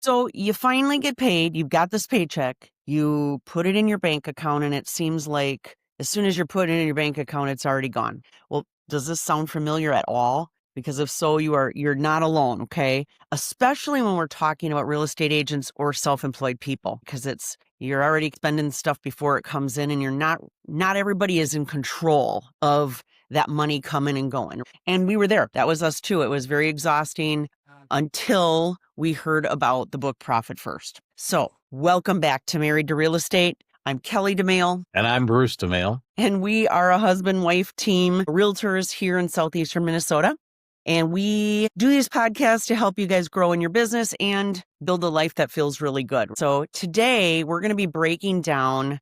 So you finally get paid, you've got this paycheck, you put it in your bank account, and it seems like as soon as you're putting it in your bank account, it's already gone. Well, does this sound familiar at all? Because if so, you're not alone, okay? Especially when we're talking about real estate agents or self-employed people, because you're already spending stuff before it comes in, and not everybody is in control of that money coming and going. And we were there. That was us too. It was very exhausting until we heard about the book Profit First. So welcome back to Married to Real Estate. I'm Kelly DeMail. And I'm Bruce DeMail. And we are a husband-wife team, realtors here in southeastern Minnesota. And we do these podcasts to help you guys grow in your business and build a life that feels really good. So today we're going to be breaking down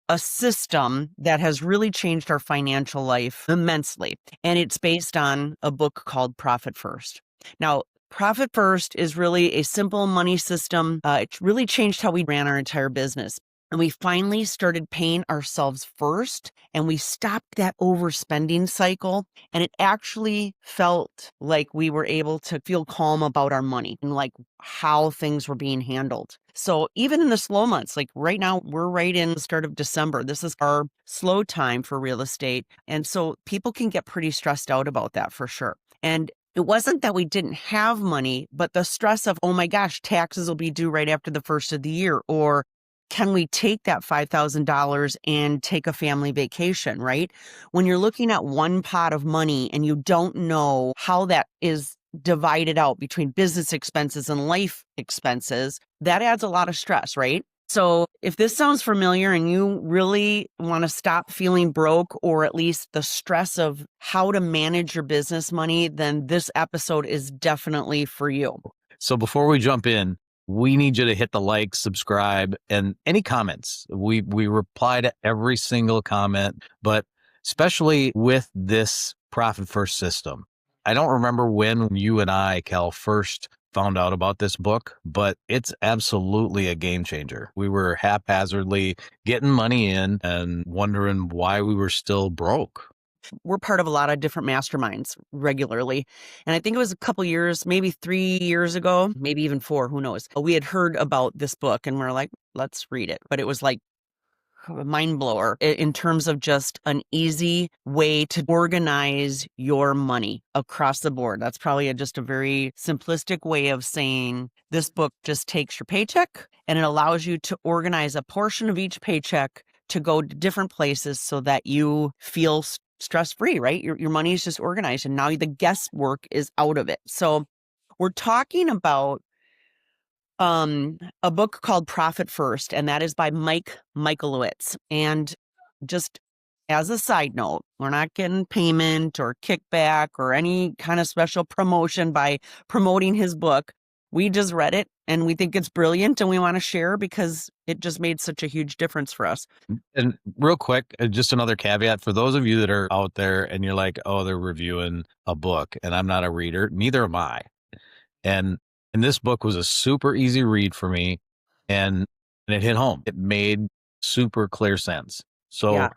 a system that has really changed our financial life immensely. And it's based on a book called Profit First. Now, Profit First is really a simple money system. It really changed how we ran our entire business. And we finally started paying ourselves first, and we stopped that overspending cycle. And it actually felt like we were able to feel calm about our money and like how things were being handled. So even in the slow months, like right now, we're right in the start of December. This is our slow time for real estate. And so people can get pretty stressed out about that for sure. And it wasn't that we didn't have money, but the stress of, oh my gosh, taxes will be due right after the first of the year, or can we take that $5,000 and take a family vacation, right? When you're looking at one pot of money and you don't know how that is divided out between business expenses and life expenses, that adds a lot of stress, right? So if this sounds familiar and you really want to stop feeling broke, or at least the stress of how to manage your business money, then this episode is definitely for you. So before we jump in, we need you to hit the like, subscribe, and any comments. We reply to every single comment, but especially with this Profit First system. I don't remember when you and I, Cal, first found out about this book, but it's absolutely a game changer. We were haphazardly getting money in and wondering why we were still broke. We're part of a lot of different masterminds regularly. And I think it was a couple years, maybe 3 years ago, maybe even 4, who knows. We had heard about this book and we're like, let's read it. But it was like a mind blower in terms of just an easy way to organize your money across the board. That's probably just a very simplistic way of saying this book just takes your paycheck and it allows you to organize a portion of each paycheck to go to different places so that you feel stress-free, right? Your money is just organized and now the guesswork is out of it. So we're talking about a book called Profit First, and that is by Mike Michalowicz. And just as a side note, we're not getting payment or kickback or any kind of special promotion by promoting his book. We just read it and we think it's brilliant and we want to share because it just made such a huge difference for us. And real quick, just another caveat for those of you that are out there and you're like, oh, they're reviewing a book and I'm not a reader. Neither am I. And this book was a super easy read for me and it hit home. It made super clear sense. So yeah.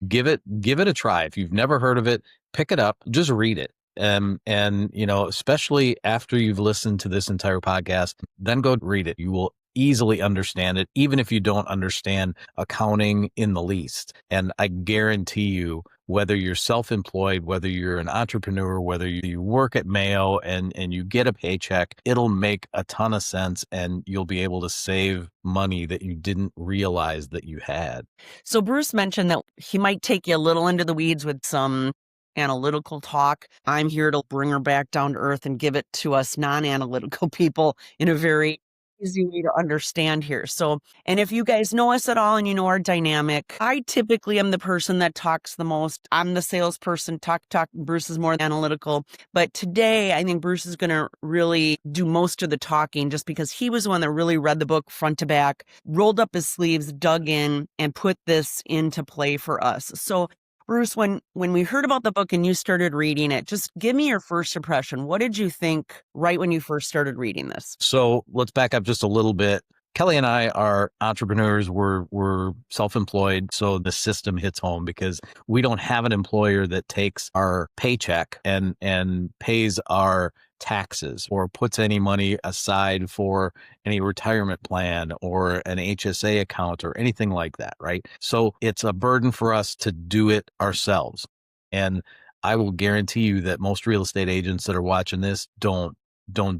Give it a try. If you've never heard of it, pick it up, just read it. And especially after you've listened to this entire podcast, then go read it. You will easily understand it, even if you don't understand accounting in the least. And I guarantee you, whether you're self-employed, whether you're an entrepreneur, whether you work at Mayo and you get a paycheck, it'll make a ton of sense and you'll be able to save money that you didn't realize that you had. So Bruce mentioned that he might take you a little into the weeds with some analytical talk. I'm here to bring her back down to earth and give it to us non-analytical people in a very easy way to understand here. So, and if you guys know us at all and you know our dynamic, I typically am the person that talks the most. I'm the salesperson, talk. Bruce is more analytical. But today, I think Bruce is going to really do most of the talking just because he was the one that really read the book front to back, rolled up his sleeves, dug in, and put this into play for us. So Bruce, when we heard about the book and you started reading it, just give me your first impression. What did you think right when you first started reading this? So let's back up just a little bit. Kelly and I are entrepreneurs. We're self-employed. So the system hits home because we don't have an employer that takes our paycheck and pays our taxes or puts any money aside for any retirement plan or an HSA account or anything like that, right? So it's a burden for us to do it ourselves. And I will guarantee you that most real estate agents that are watching this don't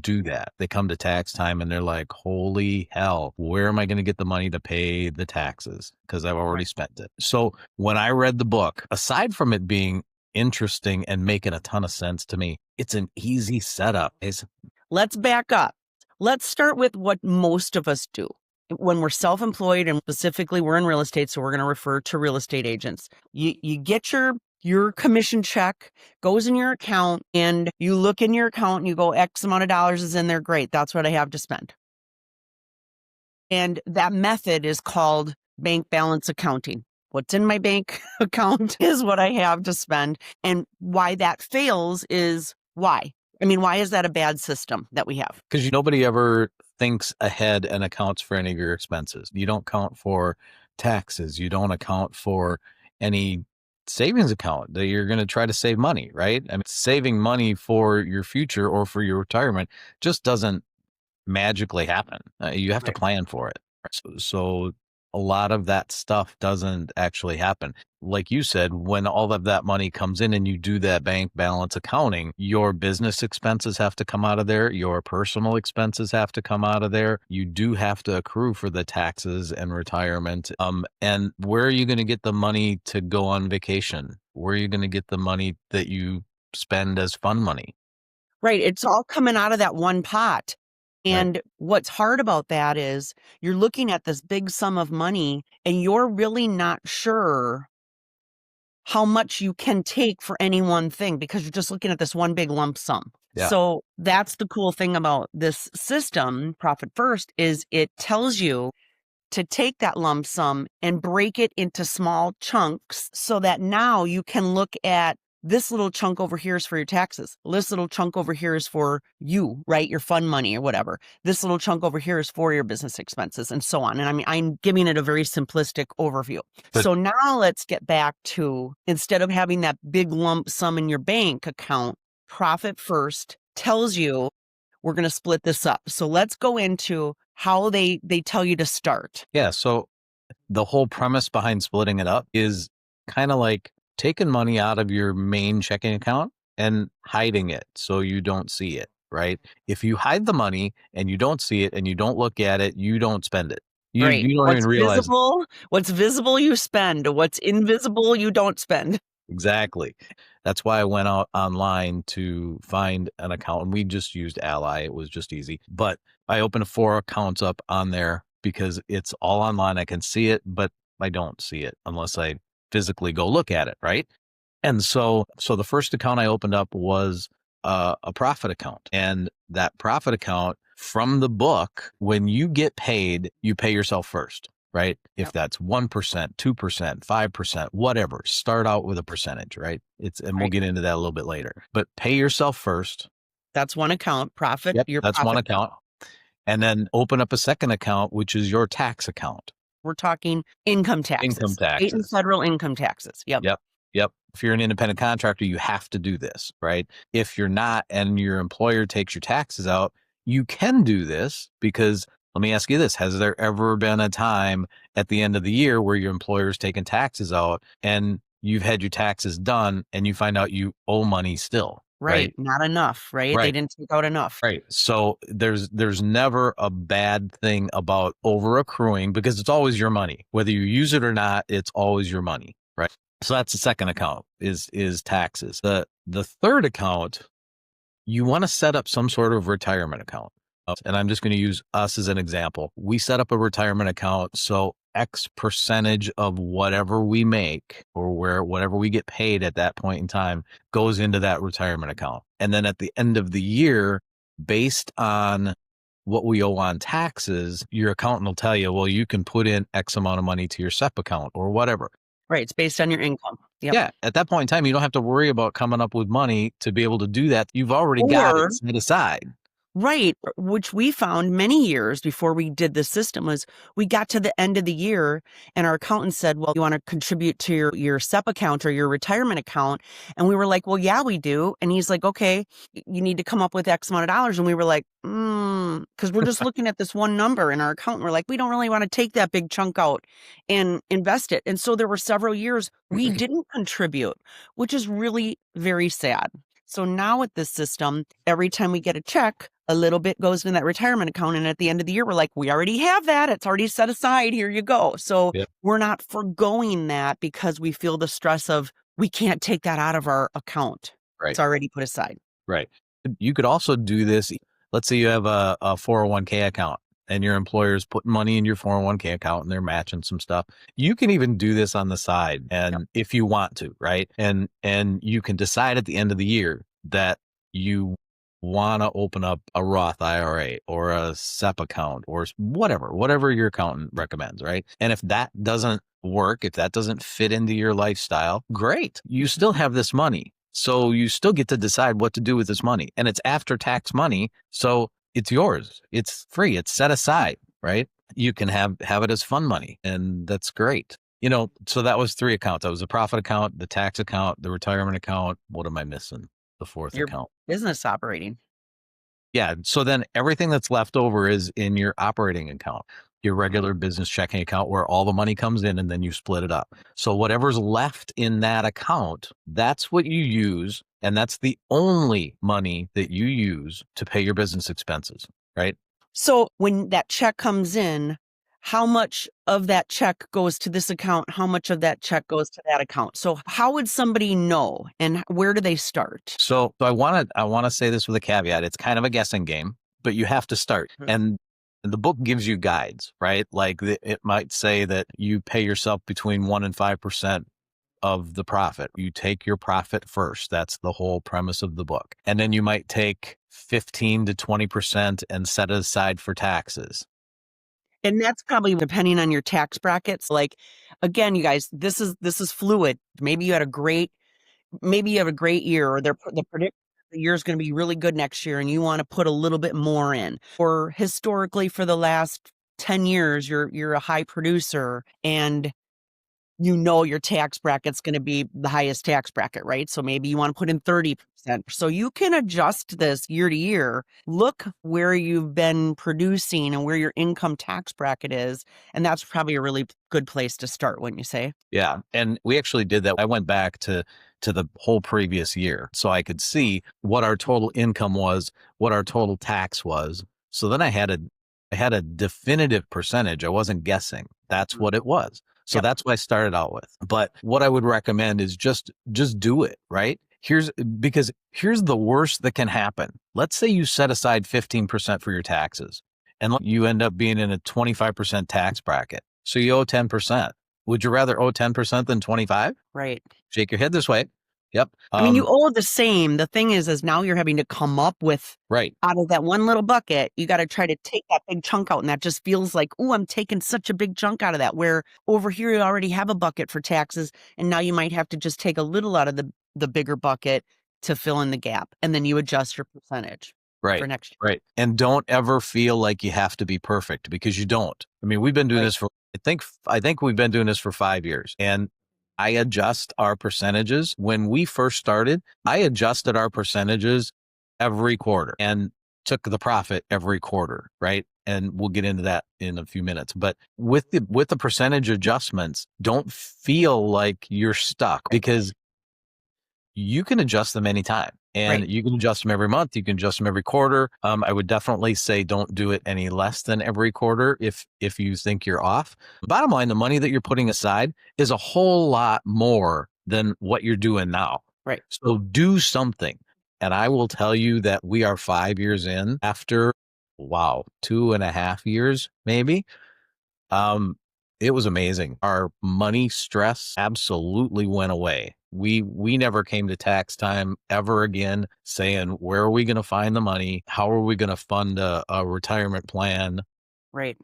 do that. They come to tax time and they're like, holy hell, where am I going to get the money to pay the taxes? Because I've already spent it. So when I read the book, aside from it being interesting and making a ton of sense to me, it's an easy setup. Let's back up. Let's start with what most of us do. When we're self-employed, and specifically we're in real estate, so we're going to refer to real estate agents. You get your commission check, goes in your account, and you look in your account and you go, X amount of dollars is in there. Great. That's what I have to spend. And that method is called bank balance accounting. What's in my bank account is what I have to spend. And why that fails is why? I mean, why is that a bad system that we have? Because nobody ever thinks ahead and accounts for any of your expenses. You don't count for taxes. You don't account for any savings account that you're going to try to save money, right? I mean, saving money for your future or for your retirement just doesn't magically happen. You have to plan for it. So a lot of that stuff doesn't actually happen. Like you said, when all of that money comes in and you do that bank balance accounting, your business expenses have to come out of there. Your personal expenses have to come out of there. You do have to accrue for the taxes and retirement. And where are you going to get the money to go on vacation? Where are you going to get the money that you spend as fun money? Right. It's all coming out of that one pot. And what's hard about that is you're looking at this big sum of money and you're really not sure how much you can take for any one thing because you're just looking at this one big lump sum. Yeah. So that's the cool thing about this system, Profit First, is it tells you to take that lump sum and break it into small chunks so that now you can look at this little chunk over here is for your taxes. This little chunk over here is for you, right? Your fun money or whatever. This little chunk over here is for your business expenses and so on. And I mean, I'm giving it a very simplistic overview. So now let's get back to, instead of having that big lump sum in your bank account, Profit First tells you we're going to split this up. So let's go into how they tell you to start. Yeah. So the whole premise behind splitting it up is kind of like taking money out of your main checking account and hiding it so you don't see it, right? If you hide the money and you don't see it and you don't look at it, you don't spend it. You don't even realize. What's visible, you spend. What's invisible, you don't spend. Exactly. That's why I went out online to find an account, and we just used Ally. It was just easy. But I opened 4 accounts up on there because it's all online. I can see it, but I don't see it unless I physically go look at it, right? And so the first account I opened up was a profit account. And that profit account from the book, when you get paid, you pay yourself first, right? If that's 1%, 2%, 5%, whatever, start out with a percentage, right? We'll get into that a little bit later, but pay yourself first. That's one account, profit. Yep, that's one account. And then open up a second account, which is your tax account. We're talking income taxes. State and federal income taxes. Yep. If you're an independent contractor, you have to do this, right? If you're not and your employer takes your taxes out, you can do this because let me ask you this. Has there ever been a time at the end of the year where your employer's taken taxes out and you've had your taxes done and you find out you owe money still? Right. Not enough, right? They didn't take out enough. Right. So there's never a bad thing about over accruing because it's always your money. Whether you use it or not, it's always your money. Right. So that's the second account is taxes. The third account, you want to set up some sort of retirement account. And I'm just going to use us as an example. We set up a retirement account. So X percentage of whatever we make or whatever we get paid at that point in time goes into that retirement account. And then at the end of the year, based on what we owe on taxes, your accountant will tell you, well, you can put in X amount of money to your SEP account or whatever. Right. It's based on your income. Yep. Yeah. At that point in time, you don't have to worry about coming up with money to be able to do that. You've already got it set aside. Right. Which we found many years before we did this system was we got to the end of the year and our accountant said, well, you want to contribute to your SEP account or your retirement account? And we were like, well, yeah, we do. And he's like, okay, you need to come up with X amount of dollars. And we were like, because we're just looking at this one number in our account. We're like, we don't really want to take that big chunk out and invest it. And so there were several years we didn't contribute, which is really very sad. So now with this system, every time we get a check, a little bit goes in that retirement account. And at the end of the year, we're like, we already have that. It's already set aside. Here you go. So Yep. we're not foregoing that because we feel the stress of we can't take that out of our account. Right. It's already put aside. Right. You could also do this. Let's say you have a 401k account and your employer's putting money in your 401k account and they're matching some stuff. You can even do this on the side and if you want to, right? And you can decide at the end of the year that you want to open up a Roth IRA or a SEP account or whatever your accountant recommends, right? And if that doesn't work, if that doesn't fit into your lifestyle, great. You still have this money. So you still get to decide what to do with this money. And it's after tax money. So it's yours. It's free. It's set aside, right? You can have it as fun money. And that's great. So that was 3 accounts. That was the profit account, the tax account, the retirement account. What am I missing? The 4th Your account. business operating. Yeah. So then everything that's left over is in your operating account, your regular business checking account where all the money comes in and then you split it up. So whatever's left in that account, that's what you use. And that's the only money that you use to pay your business expenses, right? So when that check comes in, how much of that check goes to this account? How much of that check goes to that account? So how would somebody know and where do they start? So I want to say this with a caveat. It's kind of a guessing game, but you have to start. And the book gives you guides, right? Like it might say that you pay yourself between 1% and 5% of the profit. You take your profit first. That's the whole premise of the book. And then you might take 15 to 20% and set it aside for taxes. And that's probably depending on your tax brackets. Like, again, you guys, this is fluid. Maybe you had a great year or the prediction the year is going to be really good next year and you want to put a little bit more in. Or historically for the last 10 years, you're a high producer and your tax bracket's going to be the highest tax bracket, right? So maybe you want to put in 30%. So you can adjust this year to year. Look where you've been producing and where your income tax bracket is. And that's probably a really good place to start, wouldn't you say? Yeah. And we actually did that. I went back to the whole previous year so I could see what our total income was, what our total tax was. So then I had a definitive percentage. I wasn't guessing. That's what it was. So that's what I started out with. But what I would recommend is just do it, right? Because here's the worst that can happen. Let's say you set aside 15% for your taxes and you end up being in a 25% tax bracket. So you owe 10%. Would you rather owe 10% than 25? Right. Shake your head this way. Yep. I mean, you owe the same. The thing is now you're having to come up with, right, out of that one little bucket, you got to try to take that big chunk out. And that just feels like, oh, I'm taking such a big chunk out of that. Where over here, you already have a bucket for taxes. And now you might have to just take a little out of the bigger bucket to fill in the gap. And then you adjust your percentage for next year. Right. And don't ever feel like you have to be perfect because you don't. I mean, we've been doing this for, I think we've been doing this for 5 years. And I adjust our percentages. When we first started, I adjusted our percentages every quarter and took the profit every quarter, right? And we'll get into that in a few minutes. But with the percentage adjustments, don't feel like you're stuck because you can adjust them anytime. And you can adjust them every month. You can adjust them every quarter. I would definitely say don't do it any less than every quarter if you think you're off. Bottom line, the money that you're putting aside is a whole lot more than what you're doing now. Right. So do something. And I will tell you that we are 5 years in after, 2.5 years, maybe. It was amazing. Our money stress absolutely went away. We never came to tax time ever again saying, where are we going to find the money? How are we going to fund a retirement plan? Right.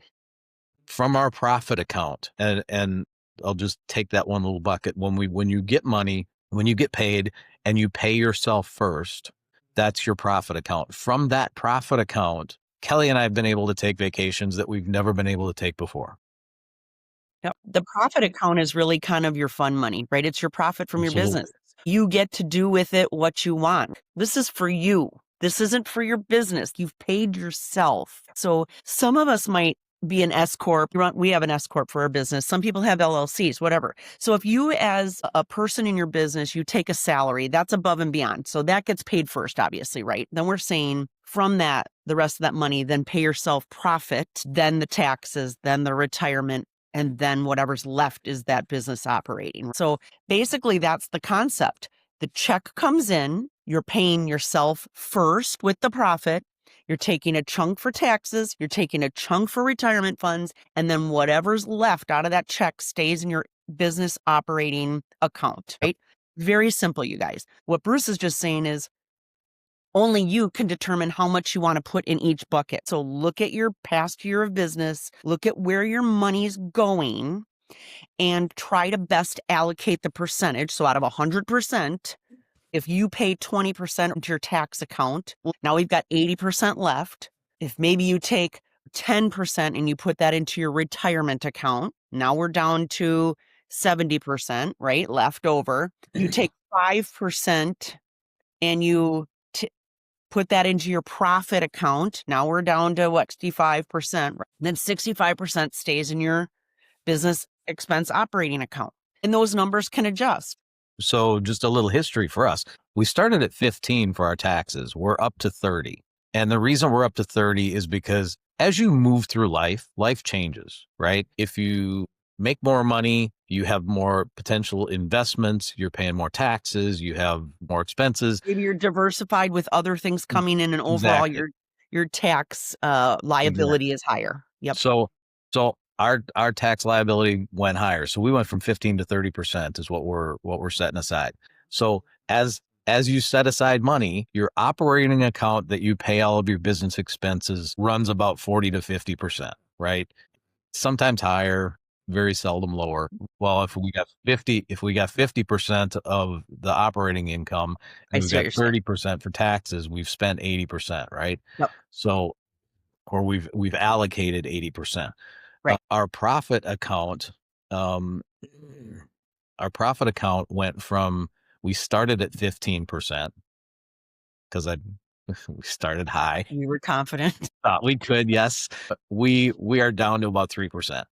From our profit account. And I'll just take that one little bucket. When you get money, when you get paid and you pay yourself first, That's your profit account. From that profit account, Kelly and I have been able to take vacations that we've never been able to take before. Yep. The profit account is really kind of your fun money, right? It's your profit from your Absolutely. business. You get to do with it what you want. This is for you. This isn't for your business. You've paid yourself. So some of us might be an S Corp. We have an S Corp for our business. Some people have LLCs, whatever. So if you as a person in your business, you take a salary, that's above and beyond. So that gets paid first, obviously, right? Then we're saying from that, the rest of that money, then pay yourself profit, then the taxes, then the retirement, and then whatever's left is that business operating. So basically, that's the concept. The check comes in, you're paying yourself first with the profit. You're taking a chunk for taxes, you're taking a chunk for retirement funds, and then whatever's left out of that check stays in your business operating account, right? Very simple, you guys. What Bruce is just saying is only you can determine how much you want to put in each bucket. So look at your past year of business, look at where your money's going, and try to best allocate the percentage. So out of 100%, if you pay 20% into your tax account, now we've got 80% left. If maybe you take 10% and you put that into your retirement account, now we're down to 70%, right? Left over. You take 5% and you put that into your profit account. Now we're down to what, 65%. Then 65% stays in your business expense operating account. And those numbers can adjust. So just a little history for us. We started at 15 for our taxes. We're up to 30. And the reason we're up to 30 is because as you move through life, life changes, right? If you make more money, you have more potential investments, you're paying more taxes, you have more expenses. Maybe you're diversified with other things coming in, and overall your tax liability is higher. Yep. So our tax liability went higher. So we went from 15 to 30% is what we're setting aside. So as you set aside money, your operating account that you pay all of your business expenses runs about 40 to 50%, right? Sometimes higher, very seldom lower. Well, if we got 50% of the operating income and we've got 30% for taxes, we've spent 80%, right? Yep. So, or we've allocated 80%. Right. Our profit account went from, we started at 15% because we started high. You were confident. Thought we could, yes. We are down to about 3%.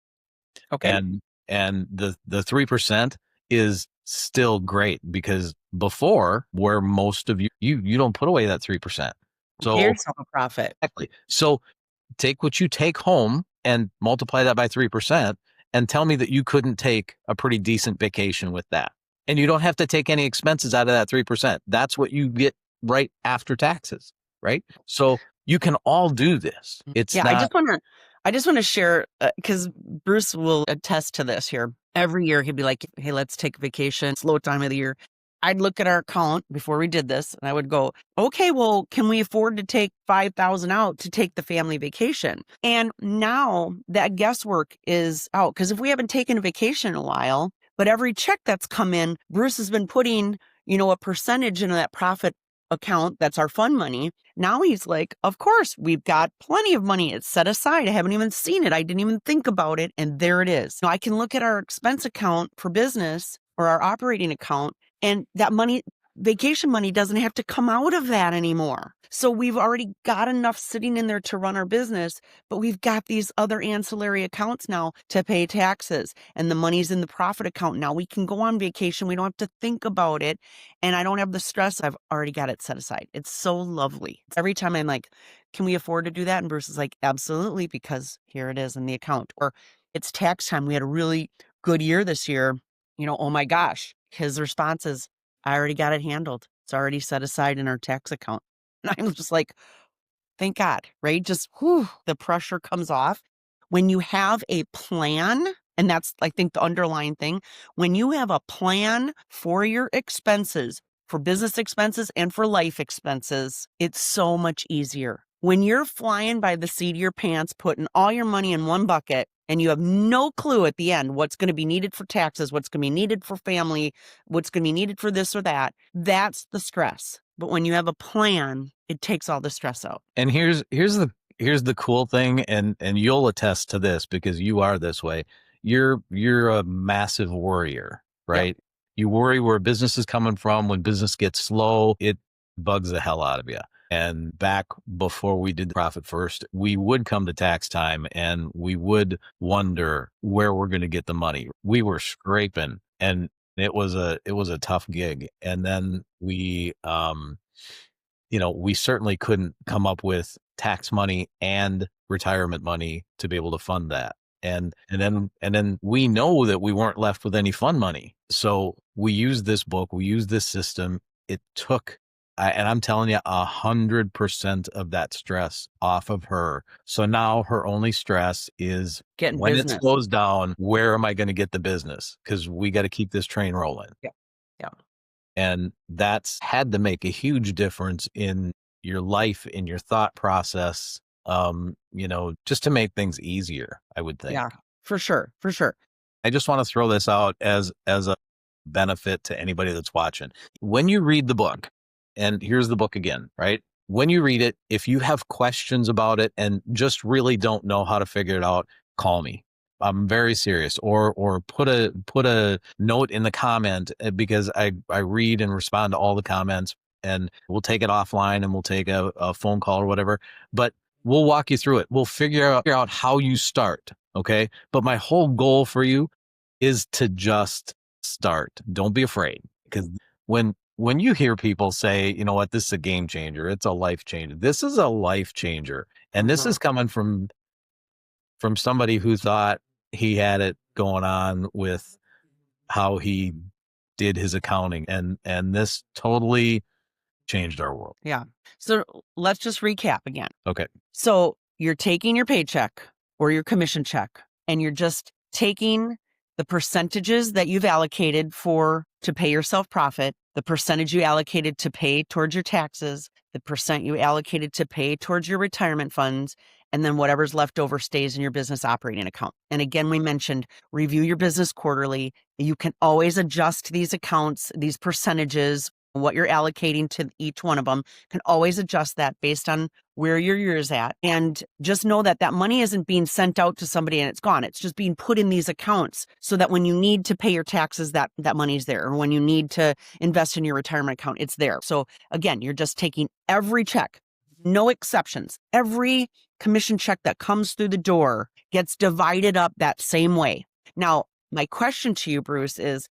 Okay. And the 3% is still great because before, where most of you don't put away that 3%. So pay yourself a profit. Exactly. So take what you take home and multiply that by 3% and tell me that you couldn't take a pretty decent vacation with that. And you don't have to take any expenses out of that 3%. That's what you get right after taxes, right? So you can all do this. It's not. I just want to share, because Bruce will attest to this here. Every year he'd be like, hey, let's take a vacation, slow time of the year. I'd look at our account before we did this and I would go, okay, well, can we afford to take $5,000 out to take the family vacation? And now that guesswork is out, because if we haven't taken a vacation in a while, but every check that's come in, Bruce has been putting, a percentage into that profit account. That's our fun money. Now he's like, of course, we've got plenty of money. It's set aside. I haven't even seen it. I didn't even think about it. And there it is. Now I can look at our expense account for business or our operating account, and that money, vacation money, doesn't have to come out of that anymore. So we've already got enough sitting in there to run our business, but we've got these other ancillary accounts now to pay taxes, and the money's in the profit account. Now we can go on vacation. We don't have to think about it. And I don't have the stress. I've already got it set aside. It's so lovely. Every time I'm like, can we afford to do that? And Bruce is like, absolutely, because here it is in the account. Or it's tax time. We had a really good year this year. Oh my gosh. His response is, I already got it handled. It's already set aside in our tax account. And I'm just like, thank God, right? Just the pressure comes off. When you have a plan, and that's, I think, the underlying thing, when you have a plan for your expenses, for business expenses and for life expenses, it's so much easier. When you're flying by the seat of your pants, putting all your money in one bucket, and you have no clue at the end what's going to be needed for taxes, what's going to be needed for family, what's going to be needed for this or that, that's the stress. But when you have a plan, it takes all the stress out. And here's the cool thing, and you'll attest to this because you are this way. You're a massive worrier, right? Yep. You worry where business is coming from. When business gets slow, it bugs the hell out of you. And back before we did Profit First, we would come to tax time and we would wonder where we're going to get the money. We were scraping, and it was a tough gig. And then we we certainly couldn't come up with tax money and retirement money to be able to fund that. And then we know that we weren't left with any fund money. So we used this book, we used this system. It took, and I'm telling you, 100% of that stress off of her. So now her only stress is getting when business. It slows down, where am I going to get the business? Because we got to keep this train rolling. Yeah. And that's had to make a huge difference in your life, in your thought process, just to make things easier, I would think. Yeah, for sure. I just want to throw this out as a benefit to anybody that's watching. When you read the book, and here's the book again, right? When you read it, if you have questions about it and just really don't know how to figure it out, call me. I'm very serious, or put a note in the comment, because I read and respond to all the comments, and we'll take it offline and we'll take a phone call or whatever, but we'll walk you through it. We'll figure out how you start. Okay. But my whole goal for you is to just start. Don't be afraid, because when you hear people say, you know what, this is a game changer, it's a life changer. This is a life changer. And this is coming from somebody who thought he had it going on with how he did his accounting, and this totally changed our world. Yeah. So let's just recap again. Okay. So you're taking your paycheck or your commission check, and you're just taking the percentages that you've allocated to pay yourself profit, the percentage you allocated to pay towards your taxes, the percent you allocated to pay towards your retirement funds, and then whatever's left over stays in your business operating account. And again, we mentioned review your business quarterly. You can always adjust these accounts, these percentages, what you're allocating to each one of them, can always adjust that based on where your year is at. And just know that that money isn't being sent out to somebody and it's gone. It's just being put in these accounts so that when you need to pay your taxes, that money's there. Or when you need to invest in your retirement account, it's there. So again, you're just taking every check, no exceptions. Every commission check that comes through the door gets divided up that same way. Now, my question to you, Bruce, is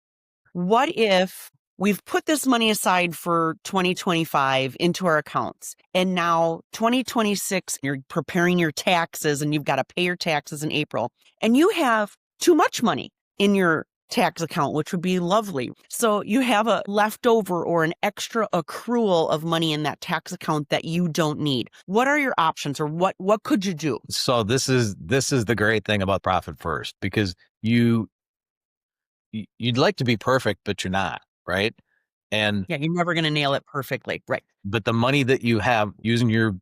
what if we've put this money aside for 2025 into our accounts, and now 2026, you're preparing your taxes and you've got to pay your taxes in April, and you have too much money in your tax account, which would be lovely. So you have a leftover or an extra accrual of money in that tax account that you don't need. What are your options, or what could you do? So this is the great thing about Profit First, because you'd like to be perfect, but you're not, right? And yeah, you're never going to nail it perfectly, right? But the money that you have, using your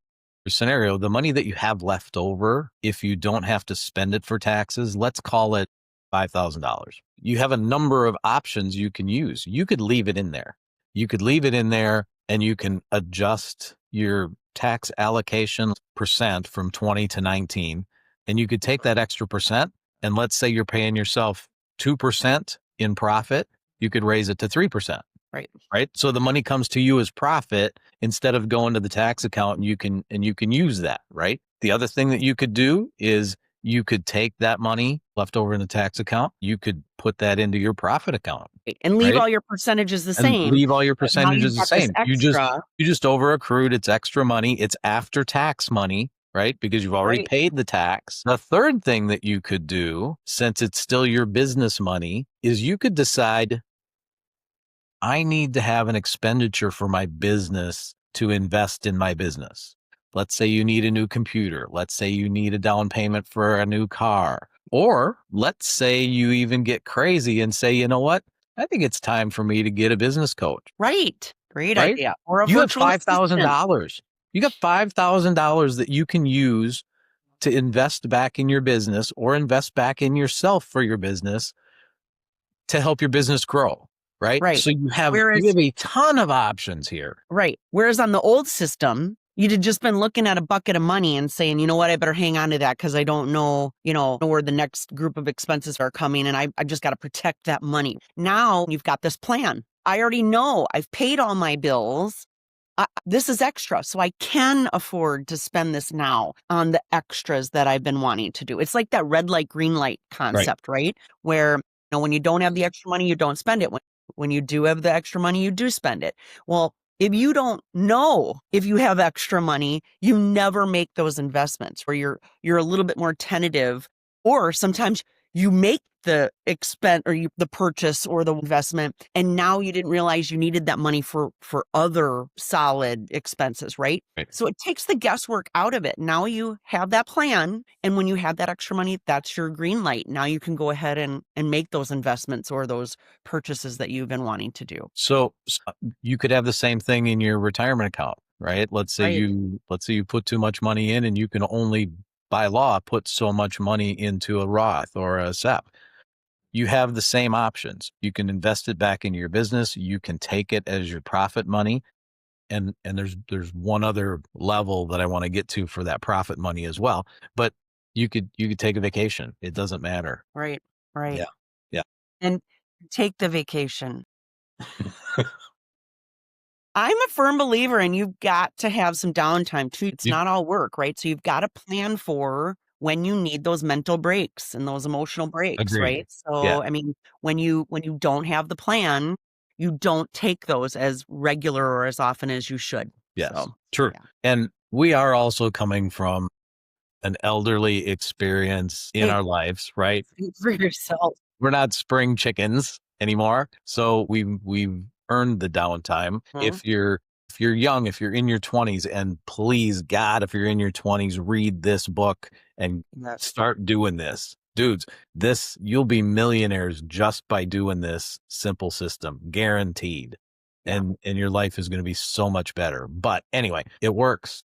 scenario, the money that you have left over, if you don't have to spend it for taxes, let's call it $5,000. You have a number of options you can use. You could leave it in there. And you can adjust your tax allocation percent from 20 to 19. And you could take that extra percent, and let's say you're paying yourself 2% in profit, you could raise it to 3%. Right. So the money comes to you as profit instead of going to the tax account, and you can use that. Right. The other thing that you could do is you could take that money left over in the tax account. You could put that into your profit account and leave all your percentages the same. You just over accrued. It's extra money. It's after tax money, right? Because you've already paid the tax. The third thing that you could do, since it's still your business money, is you could decide, I need to have an expenditure for my business to invest in my business. Let's say you need a new computer. Let's say you need a down payment for a new car. Or let's say you even get crazy and say, you know what? I think it's time for me to get a business coach. Right. Great idea. Or you have $5,000. You got $5,000 that you can use to invest back in your business, or invest back in yourself for your business to help your business grow. right? Right. So you have Whereas, a ton of options here. right. Whereas on the old system, you'd have just been looking at a bucket of money and saying, you know what, I better hang on to that because I don't know, where the next group of expenses are coming, and I just got to protect that money. Now you've got this plan. I already know I've paid all my bills. This is extra, so I can afford to spend this now on the extras that I've been wanting to do. It's like that red light, green light concept, right? Where, when you don't have the extra money, you don't spend it. When you do have the extra money, you do spend it. Well, if you don't know if you have extra money, you never make those investments where you're a little bit more tentative, or sometimes you make the expense or the purchase or the investment, and now you didn't realize you needed that money for other solid expenses, right? So it takes the guesswork out of it. Now you have that plan, and when you have that extra money, that's your green light. Now you can go ahead and make those investments or those purchases that you've been wanting to do. So you could have the same thing in your retirement account, right? Let's say you put too much money in, and you can only by law put so much money into a Roth or a SEP. You have the same options. You can invest it back into your business. You can take it as your profit money. And there's one other level that I want to get to for that profit money as well. But you could take a vacation. It doesn't matter. Right. Yeah. Yeah. And take the vacation. I'm a firm believer, and you've got to have some downtime too. It's not all work, right? So you've got to plan for when you need those mental breaks and those emotional breaks, Agreed. right? So, I mean, when you don't have the plan, you don't take those as regular or as often as you should. Yes, So, true. yeah. And we are also coming from an elderly experience in our lives, right? Speak for yourself. We're not spring chickens anymore. So we've earned the downtime. If you're young, if you're in your 20s, and please God, if you're in your 20s, read this book and start doing this. Dudes, you'll be millionaires just by doing this simple system, guaranteed. And your life is going to be so much better. But anyway, it works.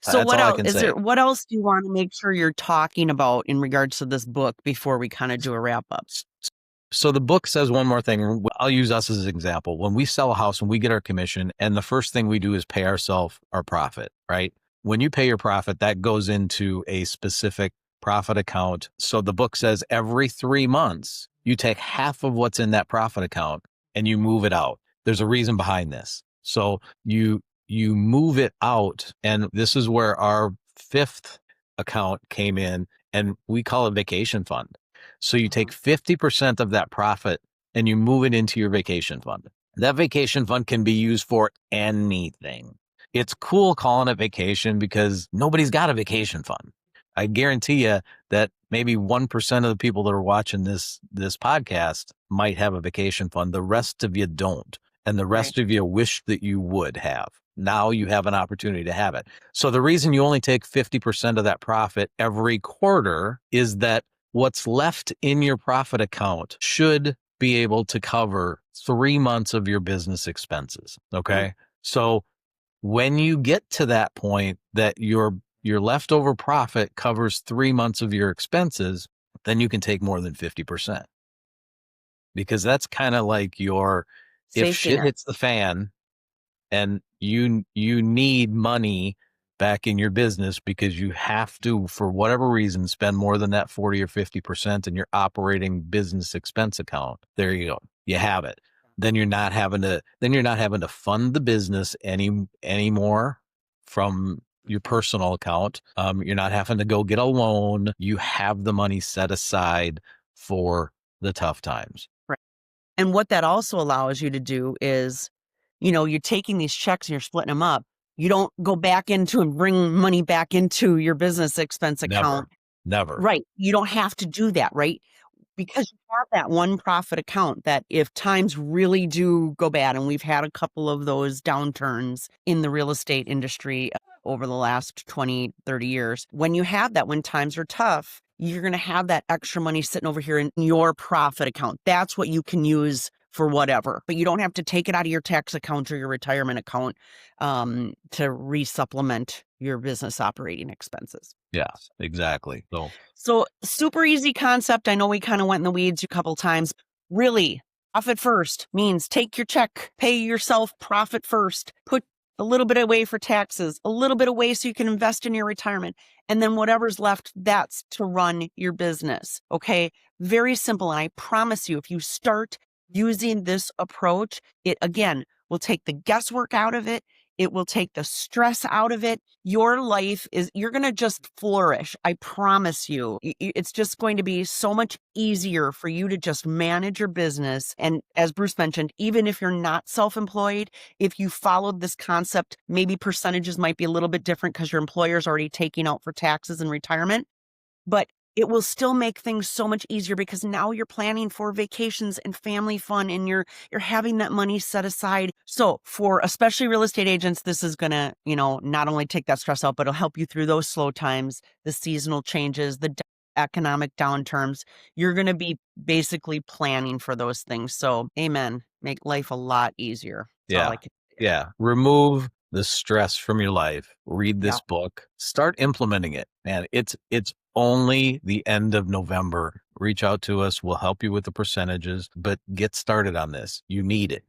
So what else what else do you want to make sure you're talking about in regards to this book before we kind of do a wrap up? So the book says one more thing. I'll use us as an example. When we sell a house and we get our commission, and the first thing we do is pay ourselves our profit, right? When you pay your profit, that goes into a specific profit account. So the book says every 3 months, you take half of what's in that profit account and you move it out. There's a reason behind this. So you move it out, and this is where our fifth account came in, and we call it vacation fund. So you take 50% of that profit and you move it into your vacation fund. That vacation fund can be used for anything. It's cool calling it vacation because nobody's got a vacation fund. I guarantee you that maybe 1% of the people that are watching this podcast might have a vacation fund. The rest of you don't. And the rest of you wish that you would have. Now you have an opportunity to have it. So the reason you only take 50% of that profit every quarter is that what's left in your profit account should be able to cover 3 months of your business expenses. Okay. So when you get to that point that your leftover profit covers 3 months of your expenses, then you can take more than 50%. Because that's kind of like your, if shit hits the fan and you need money back in your business because you have to, for whatever reason, spend more than that 40 or 50% in your operating business expense account. There you go. You have it. Then you're not having to fund the business anymore from your personal account. You're not having to go get a loan. You have the money set aside for the tough times. Right. And what that also allows you to do is, you're taking these checks and you're splitting them up. You don't go back into and bring money back into your business expense account. Never. Right. You don't have to do that, right? Because you have that one profit account that if times really do go bad, and we've had a couple of those downturns in the real estate industry over the last 20, 30 years, when you have that, when times are tough, you're going to have that extra money sitting over here in your profit account. That's what you can use for whatever, but you don't have to take it out of your tax account or your retirement account to resupplement your business operating expenses. Yeah, exactly. So super easy concept. I know we kind of went in the weeds a couple times. Really, Profit first means take your check, pay yourself profit first, put a little bit away for taxes, a little bit away so you can invest in your retirement. And then whatever's left, that's to run your business. Okay. Very simple. And I promise you, if you start using this approach, it again will take the guesswork out of it. It will take the stress out of it. Your life you're going to just flourish. I promise you. It's just going to be so much easier for you to just manage your business. And as Bruce mentioned, even if you're not self-employed, if you followed this concept, maybe percentages might be a little bit different because your employer's already taking out for taxes and retirement, but it will still make things so much easier because now you're planning for vacations and family fun and you're having that money set aside. So for especially real estate agents, this is going to, not only take that stress out, but it'll help you through those slow times, the seasonal changes, the economic downturns. You're going to be basically planning for those things. So amen. Make life a lot easier. That's all I can say. Yeah. Remove the stress from your life. Read this book. Start implementing it. Man, it's only the end of November. Reach out to us. We'll help you with the percentages, but get started on this. You need it.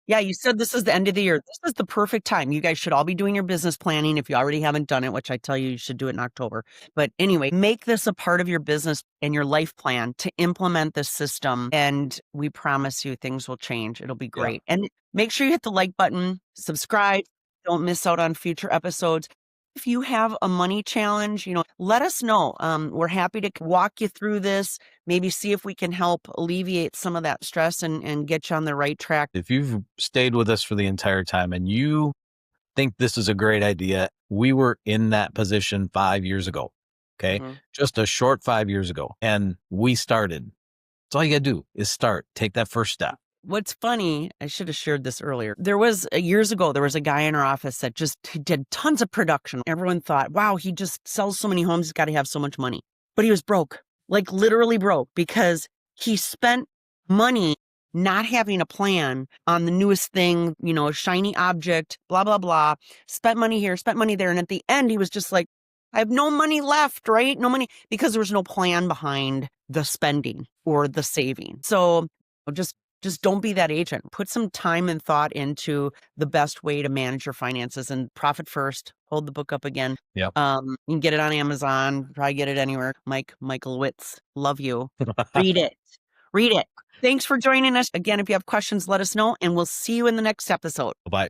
Yeah, you said this is the end of the year. This is the perfect time. You guys should all be doing your business planning if you already haven't done it, which I tell you should do it in October. But anyway, make this a part of your business and your life plan to implement this system. And we promise you things will change. It'll be great. Yeah. And make sure you hit the like button, subscribe. Don't miss out on future episodes. If you have a money challenge, let us know. We're happy to walk you through this, maybe see if we can help alleviate some of that stress and get you on the right track. If you've stayed with us for the entire time and you think this is a great idea, we were in that position 5 years ago. Okay. Mm-hmm. Just a short 5 years ago. And we started. That's all you got to do is start. Take that first step. What's funny, I should have shared this earlier. Years ago, there was a guy in our office that he did tons of production. Everyone thought, wow, he just sells so many homes. He's got to have so much money. But he was broke, like literally broke, because he spent money not having a plan on the newest thing, shiny object, blah, blah, blah. Spent money here, spent money there. And at the end, he was just like, I have no money left, right? No money, because there was no plan behind the spending or the saving. So just don't be that agent. Put some time and thought into the best way to manage your finances and profit first. Hold the book up again. Yeah. You can get it on Amazon. Probably get it anywhere. Mike Michalowicz. Love you. Read it. Read it. Thanks for joining us. Again, if you have questions, let us know, and we'll see you in the next episode. Bye.